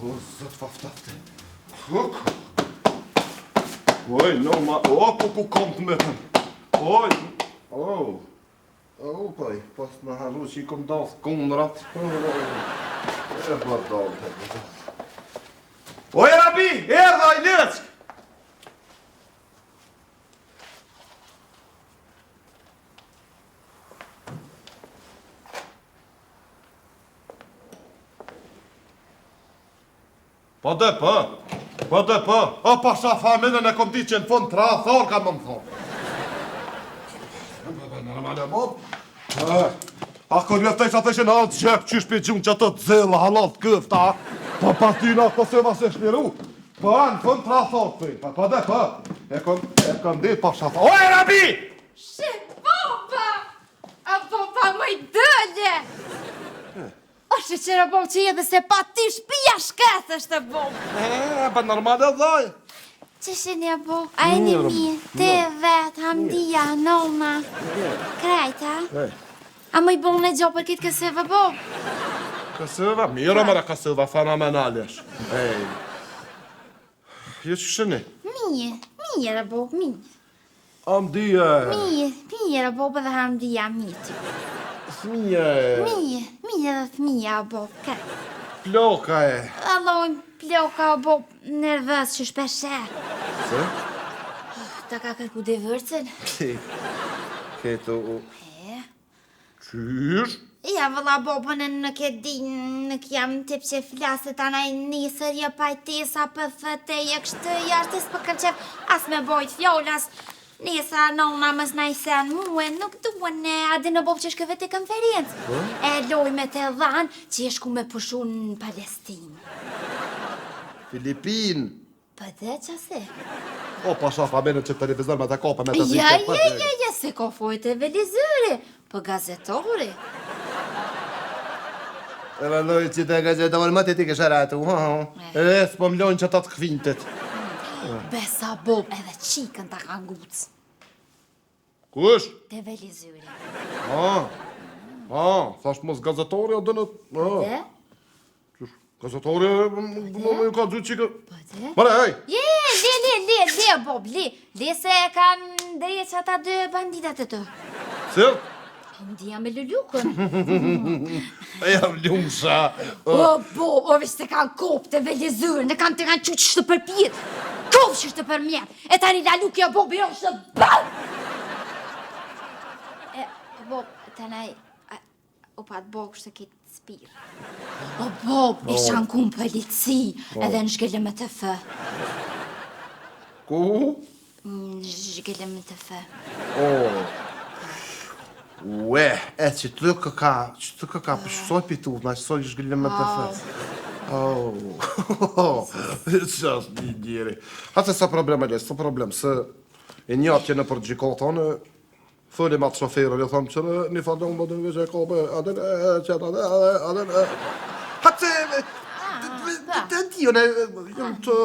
O, zot faftafte. Oj, no ma... O, ku kom të metën. Oj, paj, pas në harru që i kom dalë kundrat. E bla dalë. Oj, Rabi, erdha i leck! Po dhe për, o pasha familën e kom di që në fund të rathor ka më thonë. Normale mob. A kur lëftej që atë që në altë gjep qysh për gjunë që atë të zellë halat këfta, po pas ty në atë se vas e shliru, po në fund të rathor të për, po dhe për, e kom dit pasha familën. Oj, Rabi! Shë, boba! A boba më i dëllë! O shëqera bob që edhe se pa ti shpia shkës është bob. Pa normale dhaj. Që shënja bob? A e një mi, te vet, hamdia, nona, krajta? A më i bon e gjo për kitë kësëve bob? Kësëve? Miro mëra kësëve, fenomenalesh. Jo që shëni? Mije, bob, mije. Hamdia... Mije, bob edhe hamdia, mije. Thmije... Mije dhe thmija, bob, ka. Ploka e... Allojnë ploka, bob, nervës që shpeshe. Se? Ta ka kërku dhe vërcën. Keto... Qysh? Ja, vëlla, bobën e nuk e din, nuk jam tip që flaset anaj nisër, je pajtesa për thëteje, kështë jartës për kërqef, as me bojt fjollas. Nisa nona mës na i sen muë, nuk duen e adi në bob që shkëve të konferencë. E loj me të dhanë që e shku me pushu në Palestinë. Filipin. Për dhe që se? O, pasha familën që televizor me të kopa me të zikë. Ja, se ko fojt e velizëri, për gazetori. E vëlloj që të gazetori më të ti kështë ratu, e s'po mlojnë që ta të këvintet. Besa bob edhe qikën ta ka ngucë. Kush? Te velizëri. Thash mos gazetori o dënë... Dhe? Gazetori më ka dzu qikë... Pëtë? Mare, hej! Le, bob, le se kam drejt që ata dë banditat e të. Sërt? Ndia me lulukën. E jam lumësha. O, bob, o vishë të kanë kopë të velizurën, dhe kanë të kanë quqë shtë përpjet. Kopë që shtë përmjet. E tani lalukja, bob, jo shtë bau! Bob, të naj... O pat bob shtë kitë spirë. O, bob, i shankun polici, edhe në shgele me të fë. Ku? Në shgele me të fë. Ue, e që të ka përshësoj pitu, në qësoj shgëllë me të fës. Qas një njëri. Atë sa problem e lesë, sa problem, se e njëtë që në për gjikotonë, thëllim atë shoferën, e thëmë qërë, një fadon më dënve që e kope, adën, Hate, të dion e të...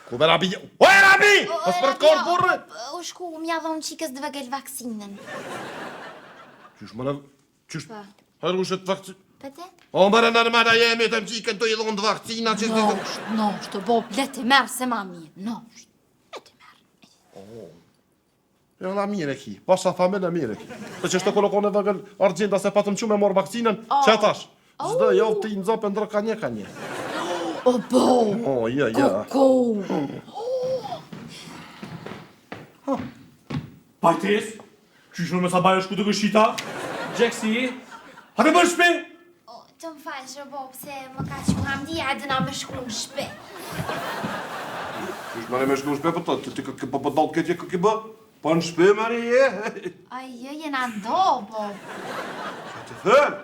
Ku be Rabi? O e Rabi! Os për të korë burë! U shku, mja dhonë qikës dhe vëgel vaksinën. Qysh më në... Qysh... Hërë ushet vaksin... Pëte? O më në nërmana jemi të më qikën të i dhonë të vakcina që... Nosht, bob, leti merë se mami. Nosht, leti merë. E në mire ki, pasha familë e mire ki. Të që shtë kolokon e vëgël argjenda se patëm që me morë vakcinën, që atash? Zdë jo të i nëzapë ndrë ka një. O, bo! Ja. Koko! Pajtes, qysh në me sa bajo shku të këshita? Gjeksi, hate bërë shpe? Të më falë shë, bob, se më ka që hamdia edhe na me shku në shpe. Qysh më në me shku në shpe, për të ti po dalë këtë këtë bë? Po në shpe, Mari, je? Ajo, jena ndo, bob. Që të thënë?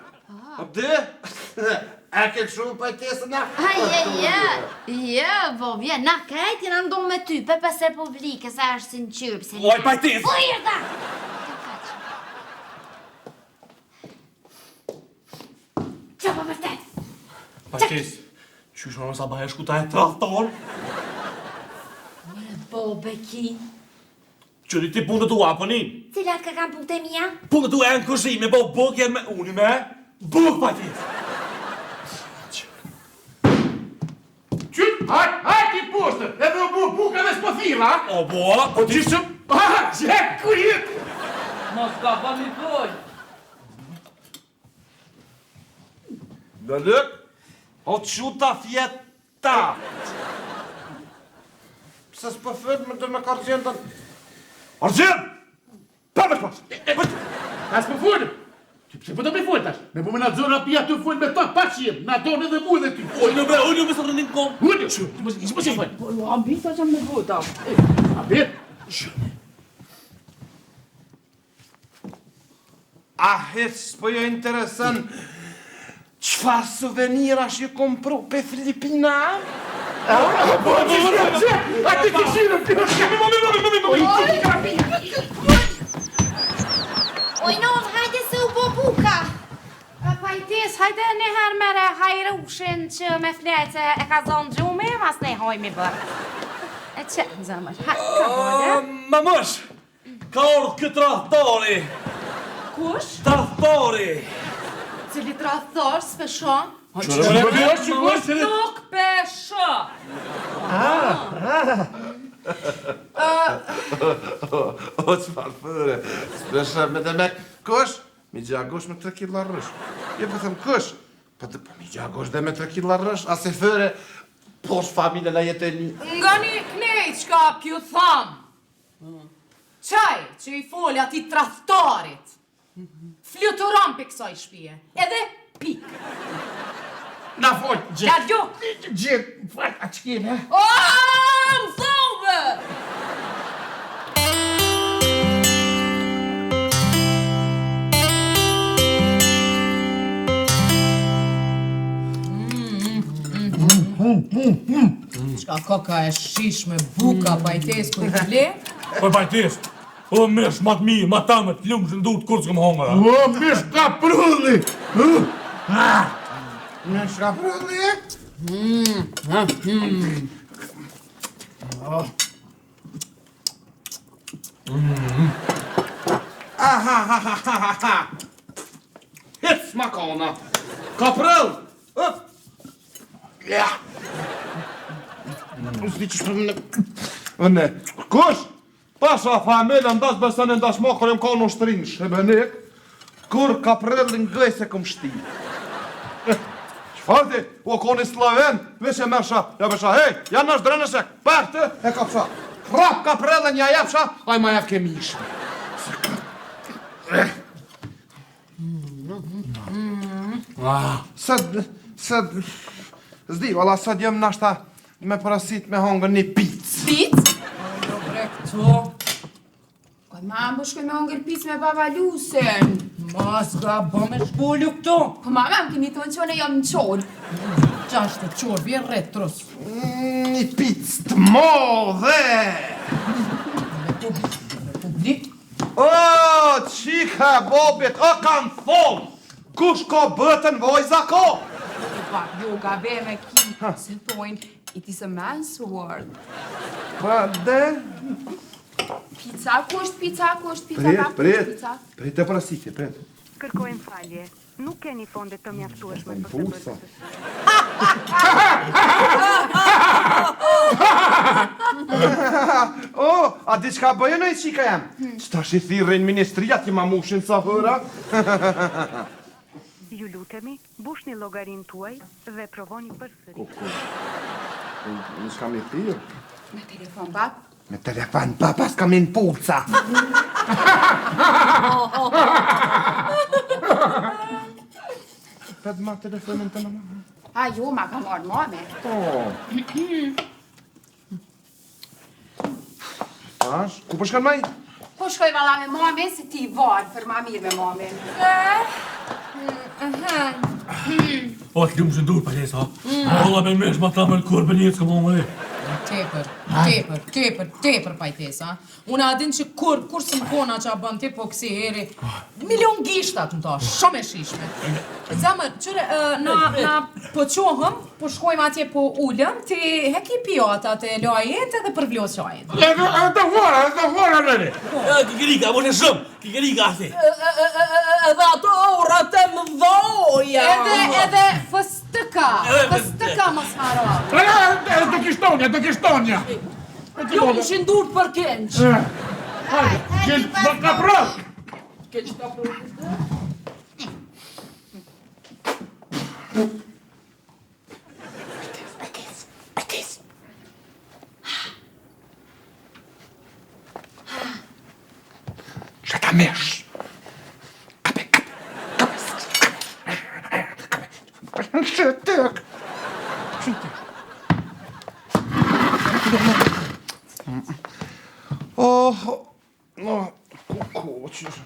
Abdi? A këtë shumë pajtesë na? Ja, bob, ja, na krejt jena ndo me ty, Pepes Republikës, a është si në qyrë, se... Oj, pajtes! Bujrda! Qa po vërtet? Pajtes, qysh në me sa bajo shku ta e trahton? Bob e ki. Qëri ti punë të tua, pënin? Cilat ka kam punë të mija? Punë të tua e në këshime, bo buk jenë me... Unë me... Buk, pajtes! shila? O, boa, Po gjishëm? Gjek, ku jetë? Mos ka pa mi fol. Dëllëk, o quta fjeta. Pse s'po fëtë me të me argjendën? Argjend! Pa me pas! As po folëm. Ti pse po do me fol tash? Me po me na zona pia të fol me ta pa qiem. Na donë edhe mu edhe ty. Unë me sa të një kom. Unë, ti mos e fol. Po, ambita që me vota. A bet? A hec po jo interesën çfarë suvenirash ju kompru pe Filipina? A ti kishirë Oj, non, hajde se u bo buka. Pajtis, hajde një herë mere hajre ushin që me flejtë e ka zonë gjume, mas ne hojmi bërë. E që, zëmër, hajde, ka bërë? Mamush, ka orë këtë rathori. Kush? Rathori. Cili të rathor, s'peshon? Nuk pesho. O, çfarë fëre? S'pesha me dhe me kush? Mi gjagosh me 3 kila rësh. Je po them kush? Po mi gjagosh dhe me 3 kila rësh, ase fëre, posh familje la jetë e një. Nga një knejt që ka pju thamë. Qaj që i folja ti trahtarit. Fluturon për kësaj shpije. Edhe pik. Na fol, Ja gjok. Gjek, fal, a që keme? O, më thove! Qka koka e shish me buka pajtes ku i ble? Po pajtis, o mesh ma të mirë, ma tamet, lumë që ndu të kur s'këm hongëra. O, mish ka prulli! Me shka prulli? Hec makona! Ka prëll! Ja! S'di që shpëm në... Vëne, kush? Pasha familja ndas besën e ndash ma kërëm ka në shtërin shëbenik, kur ka prëll në glej se këm shti. Qfarti, u koni slaven, veç e mersha, ja besha, hej, janë nash drenëshek, për të, e ka pësha. Krap ka prëllën, ja jepsha, aj ma jep kemi ishë. Sëd, zdi, valla sëd jem nashta me parasit me hongën një pizë. Pic? Jo bre këto. Kaj mambo shkoj me hongër pic me baba Lusen. Mas ka bo me shpullu këto. Po mama më kemi thonë që ne jam në qorë. Qashtë të qorë, vjen retrus. Një pizë të modhe! Republik. O, qika bobit, o kam thonë! Kush ko bëtën vojza ko? Pak jo gabe me ki, se thojnë, it is a man's world. Pa, dhe? Pizza, kusht, pizza, pizza. Prit e parasitje, prit. Kërkojmë falje. Nuk keni fonde të mjaftueshme për të Pulsa. O, a di qka bëjë në i qika jam? Qta shi thirën ministria ti ma mushin sa hëra? Ju lutemi, bushni llogarin tuaj dhe provoni përsëri. Në shka mi thirë? Me telefon, bab? Me telefon, papa s'ka min pulsa. Pet ma telefonin të në ma. A jo, ma ka marrë mame. Tash, ku përshkan maj? Po shkoj valla me mame, se ti i varë për ma mirë me mame. O, të lumë që ndu pajtis, ha? Ola me mesh ma tamet kur për njëtë s'këm hongëri. Tepër pajtesa. Unë adin që kur së më kona që a bën ti po kësi heri, milion gishtat në ta, shumë e shishme. Zemër, qëre, na po qohëm, po shkojmë atje po ullëm, ti heki pijata të loajet edhe për vlosajt. Edhe vora, nëri. Kikerika, mos e shumë, kikerika ati. Edhe ato orat e më dhoja. Edhe fëstëka mos haro. Do kishtonja. Jo ishin dur për kenç. Keq më ka prap. Kenç ka pro. Çka mesh? Shëtëk! Oh, no, kuku, qysh.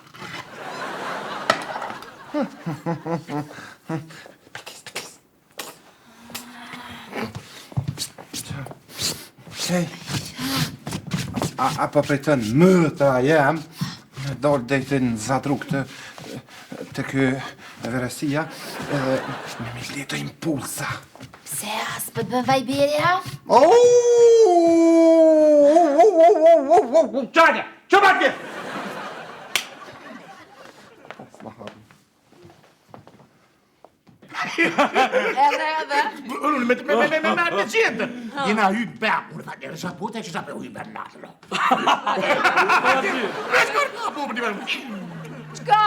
Hej, a po pretën mëta jam, dal dejtin zadruk të kë verësia, edhe me leto impulsa. Pse as për të bën vajberja? Çaja, çabake. Edhe. Unë me qenë. Jena hyrë bërë, unë fa njerë shapote që shape hyrë bërë natëro. Çka?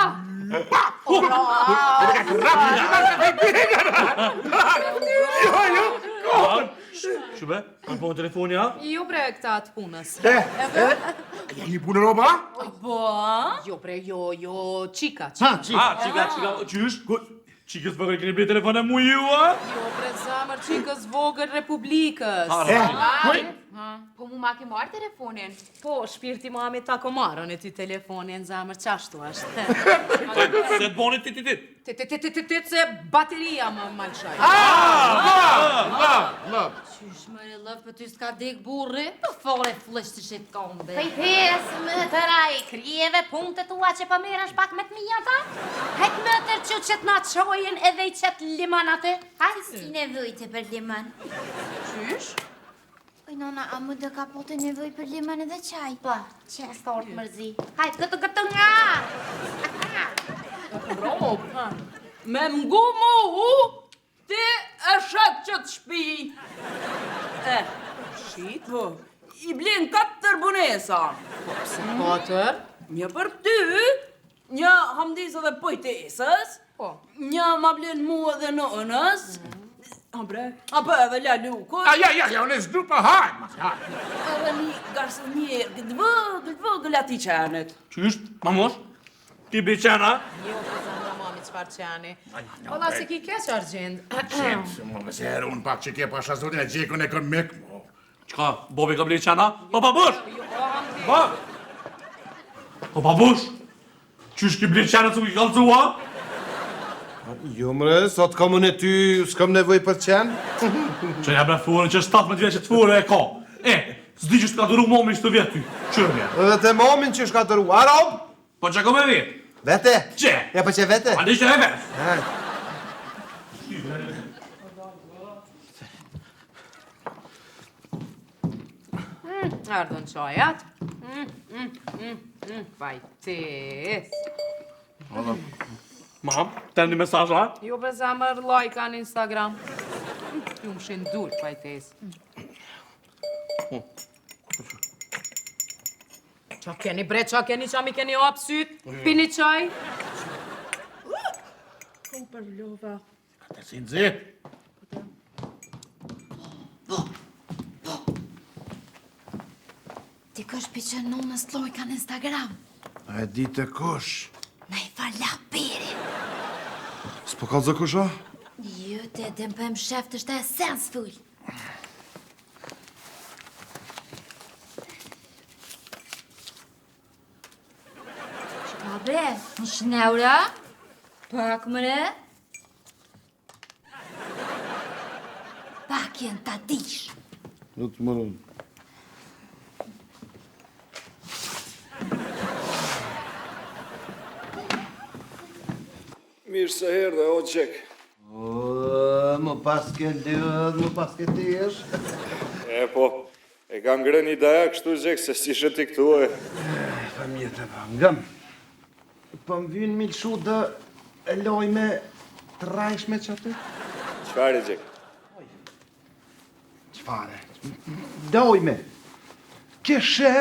Shube, kanë po në telefoni, ha? Jo bre këta të punës. Ja një punë roba? Po? Jo bre, jo, qika. Qika, qysh? Qikës vogël keni bërë telefon e mu ju, ha? Jo bre zamër qikës vogël Republikës. Po mu ma ke marrë telefonin? Po, shpirti ma me ta ko marrën e ty telefonin, zamër qashtu ashtë. Se të boni ti. Se bateria më malshaj. Qysh më e lëv për ty s'ka dek burri? Po fore flësht të shqit kombe. Pej pesë më të raj. Krijeve punë të tua që pa mirash pak me të mija ta? Hek më tër që qëtë na qojën edhe i qëtë liman atë? Hajtë si nevojte për liman. Qysh? Oj, nona, a më dhe ka pote nevoj për liman edhe qaj? Po, që e stort mërzi. Hajtë këtë nga! Rob, me mgu mu, ti e shet që të shpi. Shit, po, i blin 4 bunesa. Se 4? Një për ty, një hamdisë dhe pojtesës, Po. një ma blin mu edhe nënës, apo edhe la lukët, Ja, unë e s'du për hajnë, mas hajnë. edhe një garsonjerë, këtë vëgël ati qenet. Qysh? Mamosh? Ti bërë qena? Jo, po zamra mami qfar qani. Ola se ki keq argjend. Qenë, më se herë unë pak që ke pasha zotin e gjekun ekonomik. Qka? Bobi ka bërë qena? O babush! Jo, Ba! O babush! Qysh ki bërë qena që ki kalzua? Jo mre, sot kam unë e ty, s'kam nevoj për qenë. Që ja bre furën që 17 vjeqe të furë e ka. S'di që s'ka dëru momi që të vjetë ty. Qërë Edhe te momin që shka të ru. A, Rob? Po që kom e vjetë? Vete? Që? Ja, po që vete? A di që e vetë? Hajt. Ardhën qajat. Fajtes. Mam, të një mesaj, ha? Jo be zamër like në Instagram. Ju më shenë dur, fajtes. Qa keni bre, qa keni, qa mi keni hapë syt? Pini qaj? Kom për lova. Të si nëzit. Ti kësh pi që nonës lojka në Instagram. A e di të kush? Na i fala peri. S'po ka zë kusha? Jo, te dhe më pëmë shef të shte sens full. Qka bre, në shneura? Pak mëre? Pak jenë ta dish. Në të mërën. Mirë se herë dhe o gjek. Më pas ke lëdh, më pas ke tesh. E po, e kam ngre një daja kështu gjek se si shë ti këtu e. Pa mirë të vangëm. Po më vynë mi qu dhe e loj me të rajshme që aty? Qfar e gjek? Qfare? Loj me. Keshe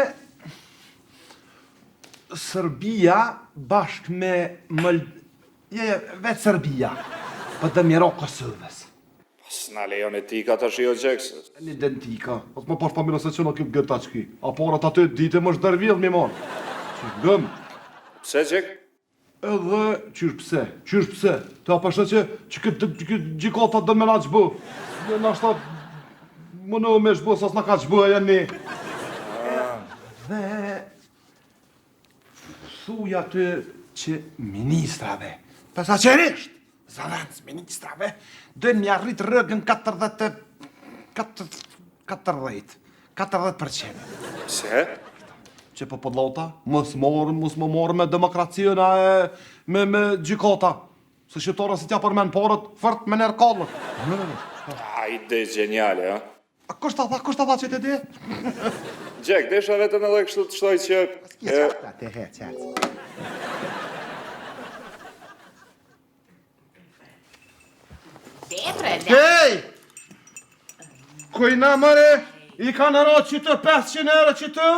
Serbia bashk me vetë Serbia, për të mjero Kosovës. S'na lejon e tika të shio Gjekse. Një dentika, ose më pash familja se që në kjo gërta qki. A parat aty dite më është dërvjedh mi monë. Që gëm. Pse Gjek? Edhe, qysh pse? Ta pasha që këtë gjikata dë me na qbu. Në ashta, më në me shbu, sa s'na ka qbu e janë një. Dhe, thuja të që ministrave, pasaçerisht, zavendës ministrave, dojnë mi arrit rëgën 40%. Pse? Që po podlota, mos më morë me demokraciona e me gjikata. Se shqiptarë si tja përmen porët, fërt me nërë kallët. A, ide geniale, ha? A kështë ta tha që të di? Gjek, desha vetën edhe kështu të shtoj që... Hej! Kujna mëre, i ka në rotë që të 500 euro që të?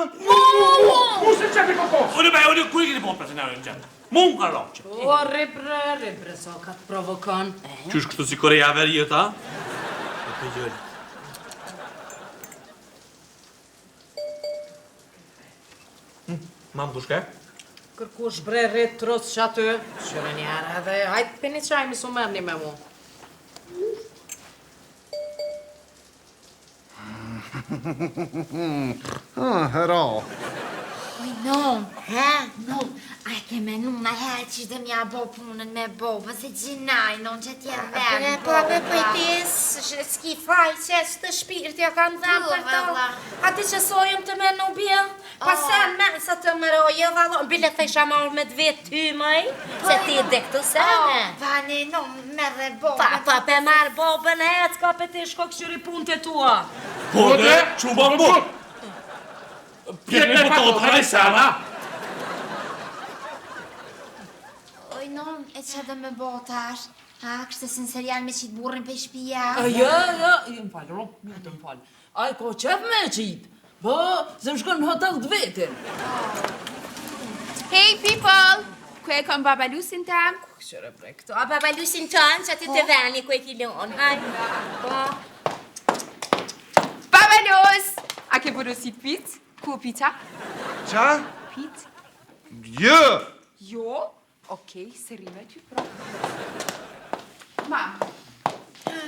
Kusë që të kokos? Unë kuj këti po 500 euro në gjendë. Mund ka roqë. O, ribre, so ka të provokon. Qysh kështu si Koreja verjet, ha? Mam dushke? Kërkush bre rrit troc që aty, qyre njerë edhe, hajtë për një qaj mi su mërni me mu. Hera. Oj, no, a ke menu në herë që dhe mja bo punën me bo, pëse gjinaj, non që t'je venë. Po, për pëjtis, s'ki faj që të shpirti ja kanë dhemë për to. A ti që sojëm të menu bje? Pasen me sa të mërojë, valo, bile të isha marrë me dvetë ty, mëj, se ti dhe këtu sene. Vani, no, merre bobën. Pa, pe marrë bobën e, t'ka pe ti shko këshyri punë të tua. Po dhe, që më më. Pjetë me potot, hajde sama. Oj, non, e që dhe me botash? Ha, kështë sincerian me qitë burrin për shpia? Ja, më falë, më falë. Aj, ko qef me qitë. Po, se më shkon në hotel të vetin. Hey people! Ku e kom babalusin tam? Qëre pre këto. A babalusin tonë që aty të veni ku e kilon, hajde. Po. Babalus! A ke porosit pic? Ku pizza? Qa? Pic? Jë! Jo? Okej, serime ty pra. Mam,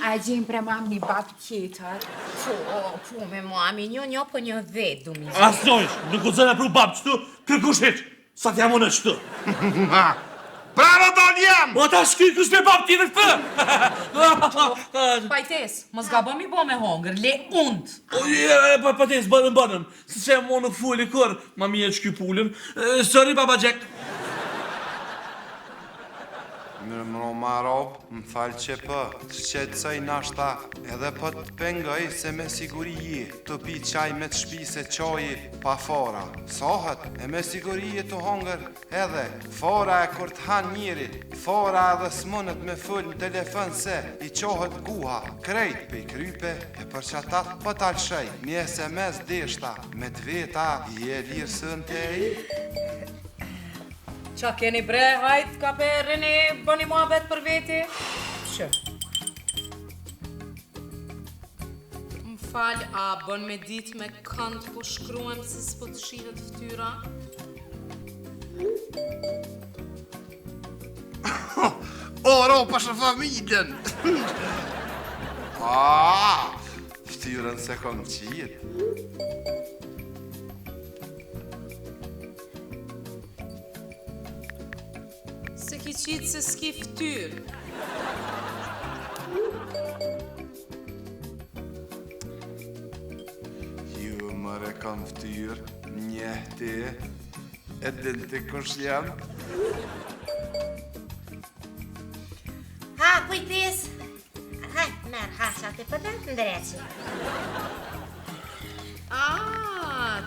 a gjem pre mam një bab tjetër? Po, me mami, një po një vetë, du mi. As njojsh, nuk u zene pru babë qëtu, kërkush heq, sa t'jam unë qëtu. Bravo, don jam! O ta shky kush me babë tjetër këtë. Pajtes, mos gabëm i bo me hongër, le und. Pajtes, bënëm, se që mo nuk fulli kër, ma mi e qky pullin. Sorry, baba Jack. Mirë më Marov, më falë që për, shqetësoj nashta, edhe për të pengoj se me siguri të pi qaj me të shpi se qoji pa fora. Sohet, e me siguri të hongër edhe, fora e kur të han njëri, fora edhe s'monët me full në telefon se i qohet guha, krejt pe i krype, e për që ata për talëshej, një SMS deshta, me të veta i e lirë sën të i. Qa keni bre, hajt, ka perini, bëni mua vetë për veti? Që? Më falë, a bën me dit me kënd po shkruem se s'po të shihet ftyra? Oro, pasha familjen! Ftyrën se kom qitë. Se ki qitë se s'ki ftyrë. Ju mëre kam ftyrë, njehti, e din të kush jam. Ha, kujtis. Haj, merë hasha të pëtë në dreqi.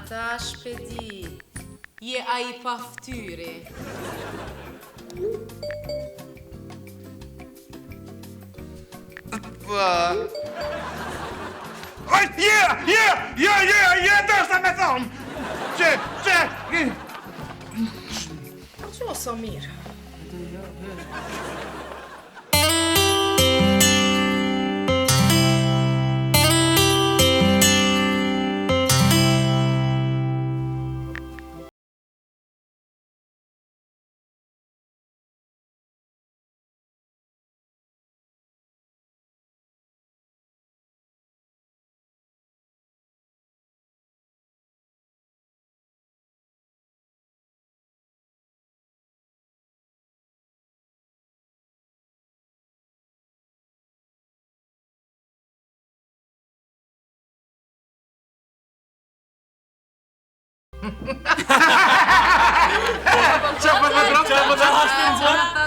Ta shpedi. Je a i pa ftyri. Je, dërsta me thonë! Qo, Samir?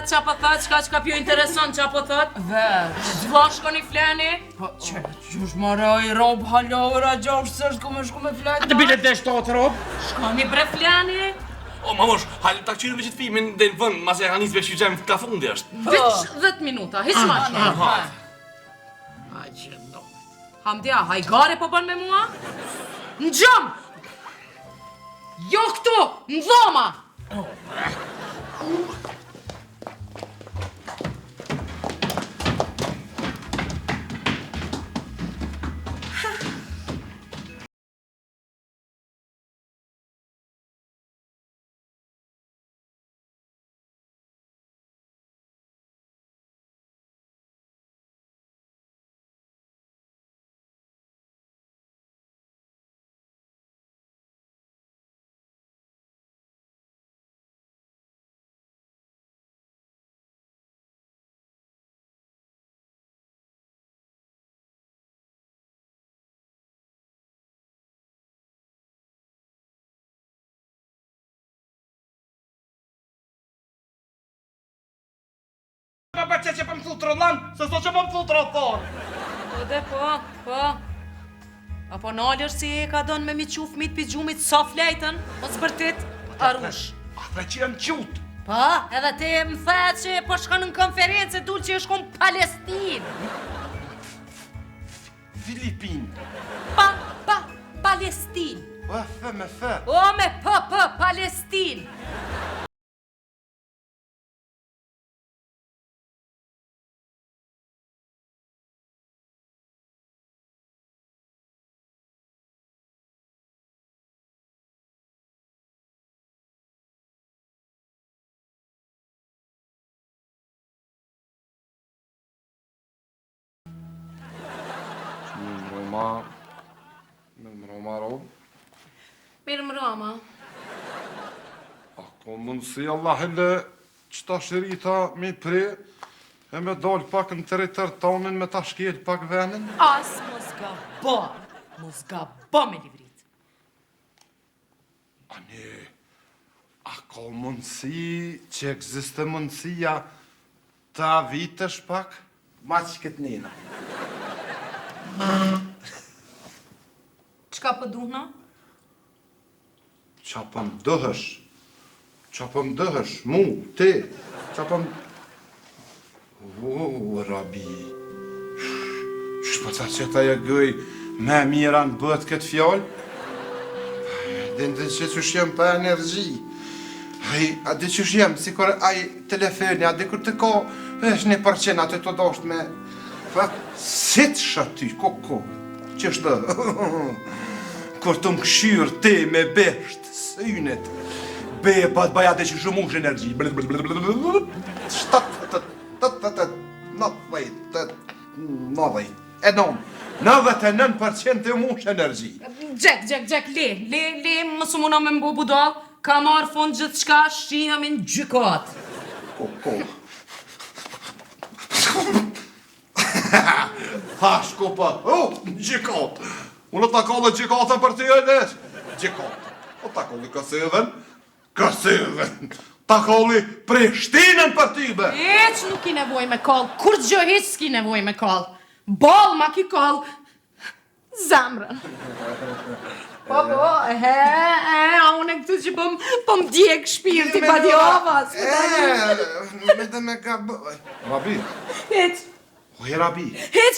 Qa po thot, qka pjo interesant, qa po thot? Vesh. Zva shkoni fleni? Po, qësh maraj rob halovra gjosh, së shku me fleni? Të bile desh të rob? Shkoni bre fleni? O, mamosh, hajde ta qyrë me qëtë fimin dhe në vënd, mas e ka njës vesh ju gjemë ka fundi është. Veç 10 minuta, hiq ma shkoni. Hamdia, hajgare po bën me mua? Në gjëm! Jo këtu, në dhoma! Pa që më thutë rëllan, se so që më thutë rëthon. Po dhe po. Apo nalër si e ka donë me mi qu fmit pi gjumit sa flejtën, o zbërtit, arush. A dhe që janë qutë. Pa, edhe te më thët që po shkon në konferencë e dul që e shkon Palestinë. Filipinë. Palestinë. O, me fe. O, me Palestinë. Me Roma rob. Mirë më Roma. Ako mundësi Allah hele qëta shirita mi pre e me dollë pak në teritër tonin me ta shkel pak venin? As mos ga ba me livrit. Ani, ako mundësi që egziste mundësia ta vitesh pak? Ma që këtë nina. Qka po duhna? Qa po më dëhësh, mu, ti, qa po më... O, Rabi, shpëta që ta e gëj me mira në bët këtë fjallë? Din që që shem pa energji. A di që shem, si kër aj telefoni, a di kër të ka, është 1% atë të dosht me... Si të shëty, koko, që është kur të më këshyrë ti me besht, synet, beja pa të bajate që shumë ush energji. 99% të mush energji. Gjek, le, mësë muna me mbo budal, ka marrë fund gjithë qka shihëm në gjykat. Koko. Ha, shkopa, gjykat. Unë të kallë gjykatën për ty e lesh. Gjykat. O të kalli Kosovën. Ta kalli Prishtinën për ty be. Heq nuk ki nevoj me kall, kur gjë heq s'ki nevoj me kall. Ball ma ki kall zemrën. Po, a unë e këtu që po më djek shpirti pa djavas. Me dhe me ka bëj. Rabi. Heq. Rabi. Heq,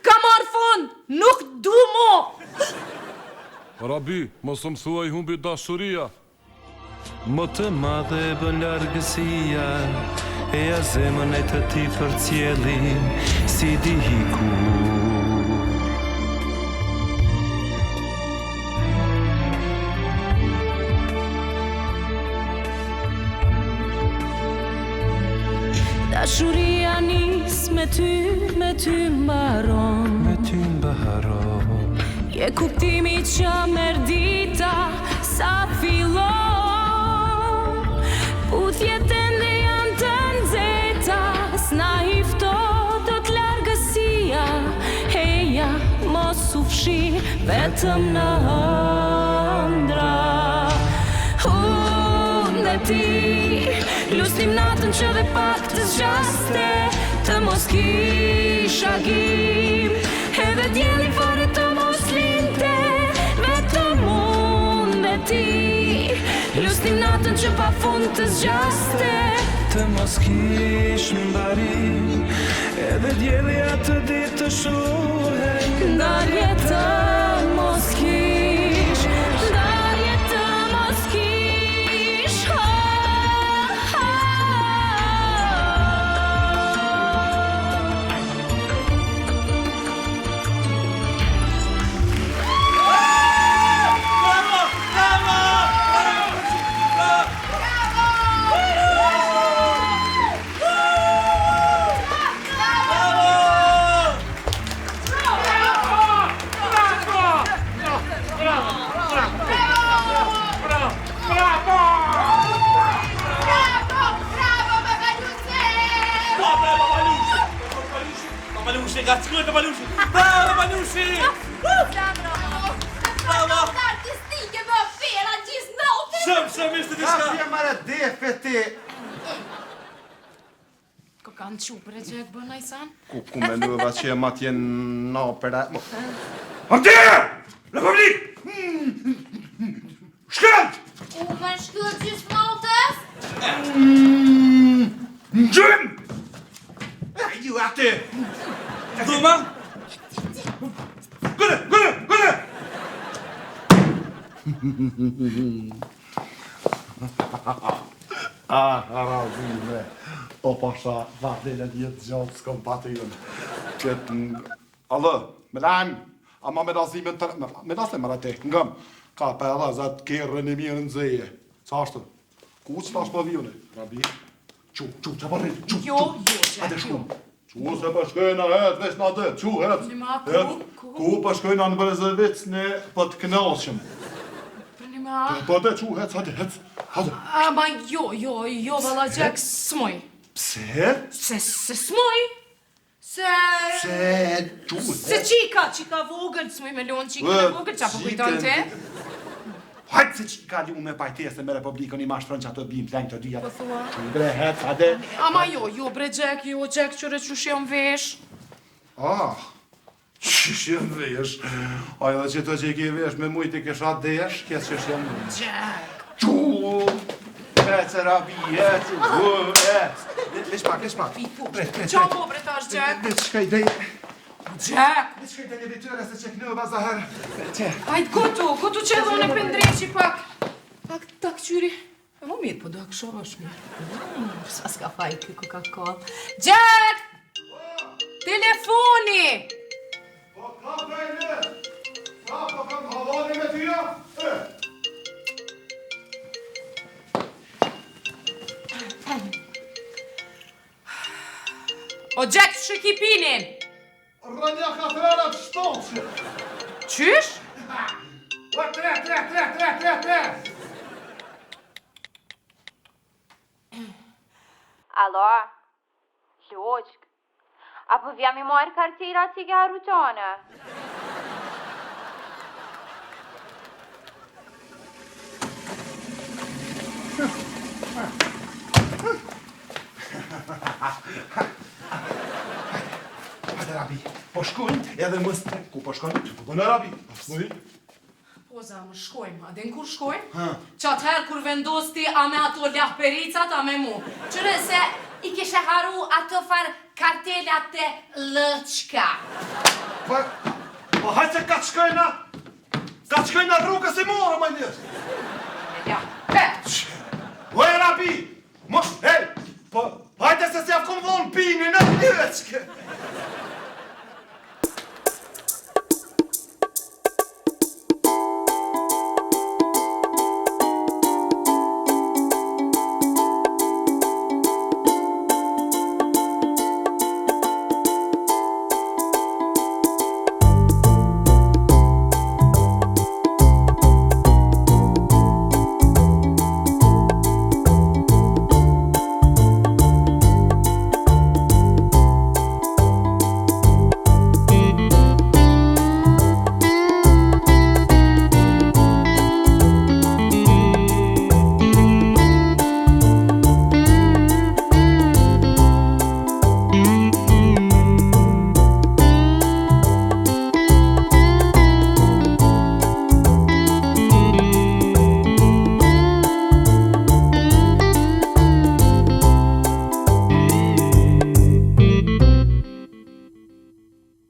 ka marrë fund, nuk du mo. Rabi, mos më thuaj humbi dashuria. Më të madhe e bën largësia, e a zemën e të ti për cjelin, si di hiku. Dashuria nis me ty mbaron. Me ty mbaron. Je kuptimi që merr dita sa fillon. Puthjet ende janë të nxehta, s'na i ftohet largësia. Heja, mos u fshi vetëm në ëndra. Unë dhe ti lusnim natën që dhe pak të zgjaste, të mos kish agim, edhe djeli fare të mos linte, vetëm unë dhe ti. Lusnim natën që pa fund të zgjaste, të mos kish mbarim, edhe djeli atë ditë të shuhet. Ndarje të mos kish, ndarje të mos kish. Gackuet Balushi! Bravo Balushi! Bravo! Artistike me fera gjithë natën. Shumë ishte diçka. Ka fje mare defeti. Ko kanë qupër e gjek bën Ajsan? Ku mendova që jam atje në opera. Andje! Republik! Shkëllët! U më shkëllët gjithë natës? Gjym! Ju atë! Dhuma? Gëlle! Razime. O pasha, vardele djetë gjatë s'kom patirën. Allë, me lajmë, ama me razimin të... Me nasle më rate, ngëm. Ka për edhe zatë kërën e mirë në zeje. Ca ashtë? Ku që tash për vjone? Rabi? Që për rritë, që. Jo, Ate shkumë. Ku se për shkojna het, veç në atë, që het. Ku për shkojna në Brezovic në për të knashëm. Për të që het, hajde. Ama jo, valla Jack, s'moj. Pse? Se s'moj. Se qika vogël, s'moj me lonë qika në vogël, qa për kujton te? Hajtë se që ka li unë me pajtese me Republikën i mashtrën që ato bim të lejnë të dhja. Që bre, het, hajde. Ama jo, bre Jack, qëre që shjem vesh. Që shjem vesh? Ajo që të që i ki vesh me mujtë i kisha desh, kjesë që shjem vesh. Jack! Ece, Rabi, ece, Lesh pak. Qa po bre tash, Jack? Lesh shka idej. Jack! Lesh shka idej një vityre se që kënë baza herë. Ajt, gotu që edhe unë e pëndreqi pak. Pak tak qyri. E më mirë, po do kësho është mirë. Sa s'ka fajt këj Coca-Cola. Jack! Telefoni! Po ka pejnë! Sa po kam havani me tyja? O Jack, shikipinin! Rënja ka frera të shtoqë! Qysh? O, tre! Alo, Loqk, apo vjam i marrë kartira që ka rutone? Hajde, Rabi, po shkojnë edhe më së ku po shkojnë, që po bënë Rabi, po shkojnë. Po zamë, shkojmë, a din kur shkojmë? Që atëherë kur vendosti a me ato lahpericat, a me mu. Qëre se i kishe haru ato farë kartelat të lëqka. Po hajtë se ka të shkojna, Ka që këjnë në rrugë si morë, më njështë. Ja, Ue, Rabi, hej, po, hajde se si avë kom vonë pini në njështë.